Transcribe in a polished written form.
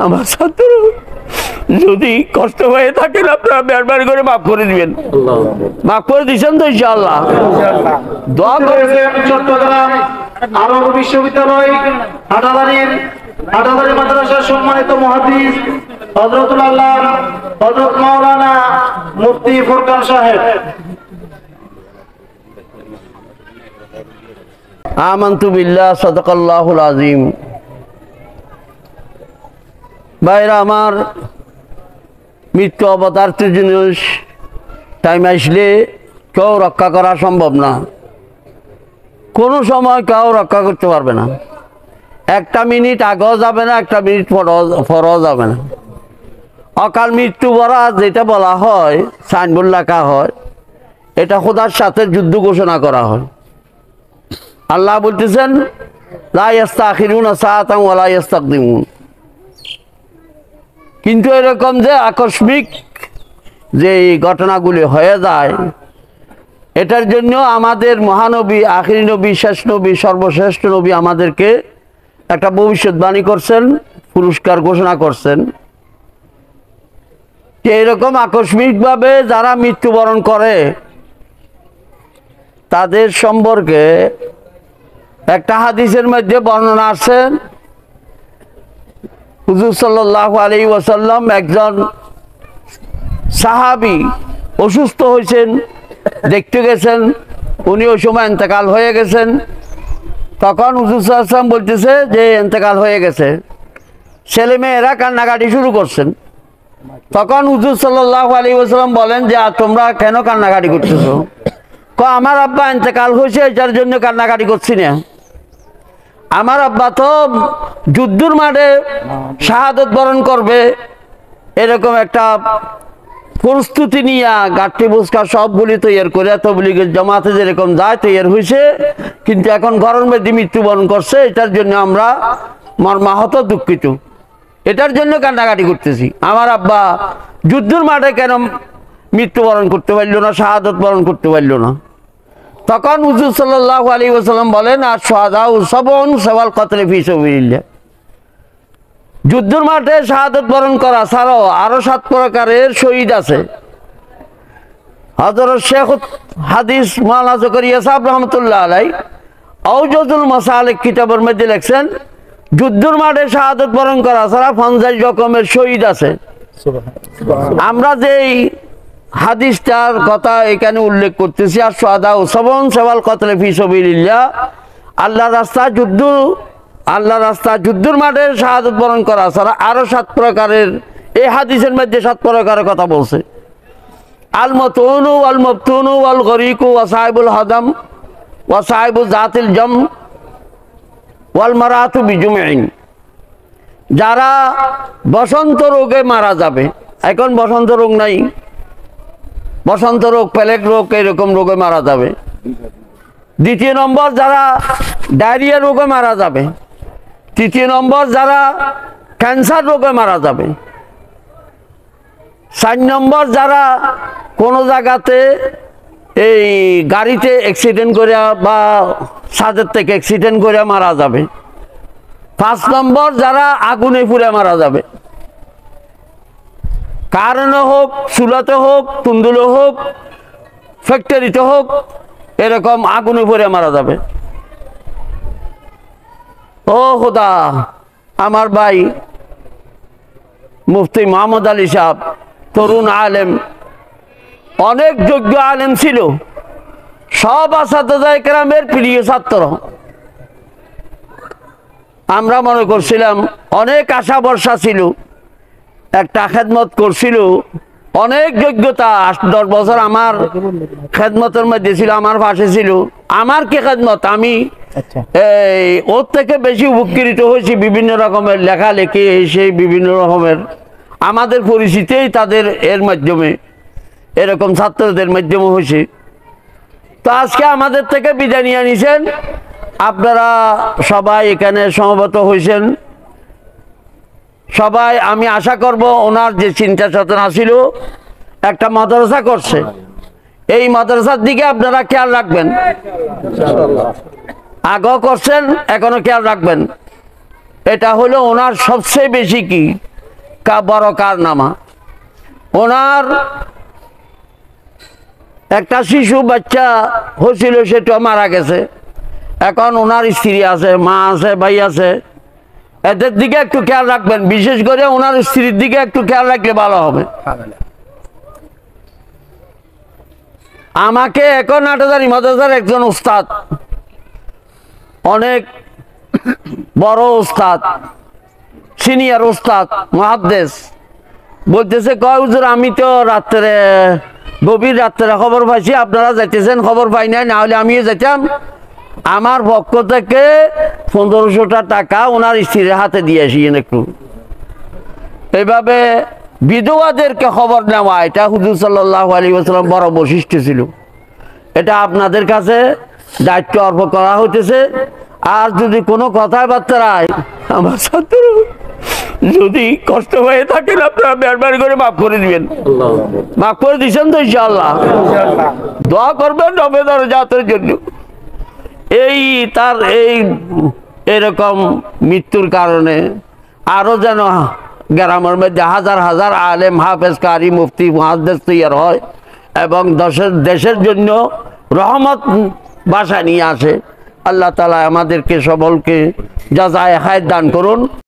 আমার ছাত্র যদি কষ্ট হয়ে থাকেন আপনারা মেহরবানি করে মাফ করে দিবেন। মাফ করে দিচ্ছেন তো ইনশাআল্লাহ? দোয়া করেছেন চট্টগ্রাম আরব বিশ্ববিদ্যালয় হাটাদারি মাদ্রাসার সম্মানিত মুহাদ্দিস হযরতুল আল্লাহ হযরত মাওলানা মুফতি ফুরকান সাহেব। আমানতু বিল্লাহ সাদাকাল্লাহুল আযীম। ভাইরা আমার, মৃত্যু অবতারিত জিনিস, টাইম আসলে কেউ রক্ষা করা সম্ভব না, কোনো সময় কেউ রক্ষা করতে পারবে না। একটা মিনিট আগেও যাবে না, একটা মিনিট পরেও যাবে না। অকাল মৃত্যু বলা যেটা বলা হয়, সাইনবোর্ড লেখা হয়, এটা খোদার সাথে যুদ্ধ ঘোষণা করা হয়। আল্লাহ বলতেছেন লা ইস্তাখিরুনা সাআতান ওয়া লা ইস্তাকদিমুন। কিন্তু এরকম যে আকস্মিক যে ঘটনাগুলি হয়ে যায়, এটার জন্য আমাদের মহানবী, আখিরি নবী, শেষ নবী, সর্বশ্রেষ্ঠ নবী আমাদেরকে একটা ভবিষ্যৎবাণী করছেন, পুরস্কার ঘোষণা করছেন যে এরকম আকস্মিকভাবে যারা মৃত্যুবরণ করে তাদের সম্পর্কে একটা হাদিসের মধ্যে বর্ণনা আছে। হুজুর সাল্লাল্লাহু আলাইহি ওয়াসাল্লাম একজন সাহাবী অসুস্থ হয়েছেন, দেখতে গেছেন, উনি ওই সময় ইন্তেকাল হয়ে গেছেন। তখন হুজুর সাল্লাল্লাহু আলাইহি ওয়াসাল্লাম বলতেছে যে ইন্তেকাল হয়ে গেছে, ছেলেমেয়েরা কান্নাকাটি শুরু করছেন। তখন হুজুর সাল্লাল্লাহু আলাইহি ওয়াসাল্লাম বলেন যে তোমরা কেন কান্নাকাটি করতেছো? আমার আব্বা ইন্তেকাল হয়েছে, এটার জন্য কান্নাকাটি করছি না। আমার আব্বা তো যুদ্ধের মাঠে শাহাদত বরণ করবে, এরকম একটা প্রস্তুতি নিয়ে গাঠি বুসকা সবগুলি তৈরি করে তবলিগের জামাতে যেরকম যায় তৈরি হয়েছে, কিন্তু এখন ঘরের মধ্যে মৃত্যুবরণ করছে। এটার জন্য আমরা মর্মাহত, দুঃখিত। এটার জন্য কান্নাকাটি করতেছি। আমার আব্বা যুদ্ধের মাঠে কেন মৃত্যুবরণ করতে পারল না, শাহাদত বরণ করতে পারল না? তখন হুজুর সাল্লাল্লাহু আলাইহি ওয়াসাল্লাম বলেন আর শুহাদাউ সাবউন সাওয়াল কতলে ফি সাবিলিল্লাহ। যুদ্ধের মাঠে শাহাদত বরণ করা ছাড়াও আরো 7 প্রকারের শহীদ আছে। হযরত শেখ হাদিস মাওলানা জাকারিয়া সাহেব রাহমাতুল্লাহ আলাইহি আওজাদুল মাসালিক কিতাবের মধ্যে লিখছেন যুদ্ধের মাঠে শাহাদত বরণ করা ছাড়া 50 রকমের শহীদ আছে। আমরা যেই হাদিসটার কথা এখানে উল্লেখ করতেছি, আর শুহাদাউ সাবউন সাওয়াল কতলে ফি সাবিলিল্লাহ, আল্লাহর রাস্তায় যুদ্ধের মাঠে শাহাদত বরণ করা ছাড়া আরো 7 প্রকারের, এই হাদিসের মধ্যে 7 প্রকারের কথা বলছে। আল মাতুনু ওয়াল মাবতুনু ওয়াল গরিকু ওয়া সাহিবুল হাদাম ওয়া সাহিবু জাতিল জাম ওয়াল মারাতু বিজুমইন। যারা বসন্ত রোগে মারা যাবে, এখন বসন্ত রোগ নাই, বসন্ত রোগ, প্লেগ রোগ, এরকম রোগে মারা যাবে। 2 নম্বর যারা ডায়রিয়া রোগে মারা যাবে। 3 নম্বর যারা ক্যান্সার রোগে মারা যাবে। 4 নম্বর যারা কোনো জায়গাতে এই গাড়িতে অ্যাক্সিডেন্ট করে বা ছাদের থেকে অ্যাক্সিডেন্ট করে মারা যাবে। 5 নম্বর যারা আগুনে পুড়ে মারা যাবে। কারণে হোক, চুলাতে হোক, তুন্দুলে হোক, ফ্যাক্টরিতে হোক, এরকম আগুনে পুড়ে মারা যাবে। ও খোদা, আমার ভাই মুফতি মোহাম্মদ আলী সাহেব তরুণ আলেম, অনেক যোগ্য আলেম ছিল, সব আসাদে কেরামের প্রিয় ছাত্র। আমরা মনে করছিলাম অনেক আশা ভরসা ছিল, একটা খেদমত করছিল, অনেক যোগ্যতা। 8-10 বছর আমার খেদমতের মধ্যে ছিল, আমার পাশে ছিল। আমার কি খেদমত, আমি ওর থেকে বেশি উপকৃত হয়েছি বিভিন্ন রকমের লেখালেখি, সেই বিভিন্ন রকমের আমাদের পরিচিতিই তাদের এর মাধ্যমে, এরকম ছাত্রদের মাধ্যমে হয়েছে। তো আজকে আমাদের থেকে বিদায় নিয়ে নিছেন, আপনারা সবাই এখানে সমবেত হয়েছেন। সবাই আমি আশা করব ওনার যে চিন্তা চেতনা ছিল, একটা মাদ্রাসা করছে, এই মাদ্রাসার দিকে আপনারা খেয়াল রাখবেন। আগেও করছেন, এখনো খেয়াল রাখবেন। এটা হলো ওনার সবচেয়ে বেশি কি বড় কারনামা। ওনার একটা শিশু বাচ্চা হয়েছিল, সেটা মারা গেছে। এখন ওনার স্ত্রী আছে, মা আছে, ভাই আছে, এদের দিকে একটু খেয়াল রাখবেন। বিশেষ করে ওনার স্ত্রীর দিকে একটু খেয়াল রাখলে ভালো হবে। আমাকে এখন ৮০০০ মাদ্রাসার একজন উস্তাদ, অনেক বড় উস্তাদ, সিনিয়র উস্তাদ, মুহাদ্দিস, বলতেছে কয় হুজুর আমি তো রাত্রে গভীর রাত্রে খবর পাইছি আপনারা যাইতেছেন, খবর পাই নাই, না হলে আমিও যেতাম। আমার পক্ষ থেকে ১৫০০ টাকা ওনার স্ত্রীর হাতে দিয়ে আসিয়েন একটু। এইভাবে বিধবাদেরকে খবর নেওয়া, এটা হুজুর সাল্লাল্লাহু আলাইহি ওয়াসাল্লাম বড় বৈশিষ্ট্য ছিল। এটা আপনাদের কাছে দায়িত্ব অর্পণ করা হইতেছে। আর যদি কোনো কথাবার্তায় আমার ছাত্র যদি কষ্ট হয়ে থাকেন, আপনারা মেহরবানি করে মাফ করে দিবেন। মাফ করে দিচ্ছেন তো ইনশাআল্লাহ? দোয়া করবেন রবেদার জাতের জন্য। তার এরকম মৃত্যুর কারণে আরো যেন গ্রামের মধ্যে হাজার হাজার আলেম, হাফেজ, কারি, মুফতি, মুহাদ্দিস তৈরি হয় এবং দেশের জন্য রহমত বাসা নিয়ে আসে। আল্লাহ তাআলা আমাদেরকে সকলকে জাযায়ে খায়র দান করুন।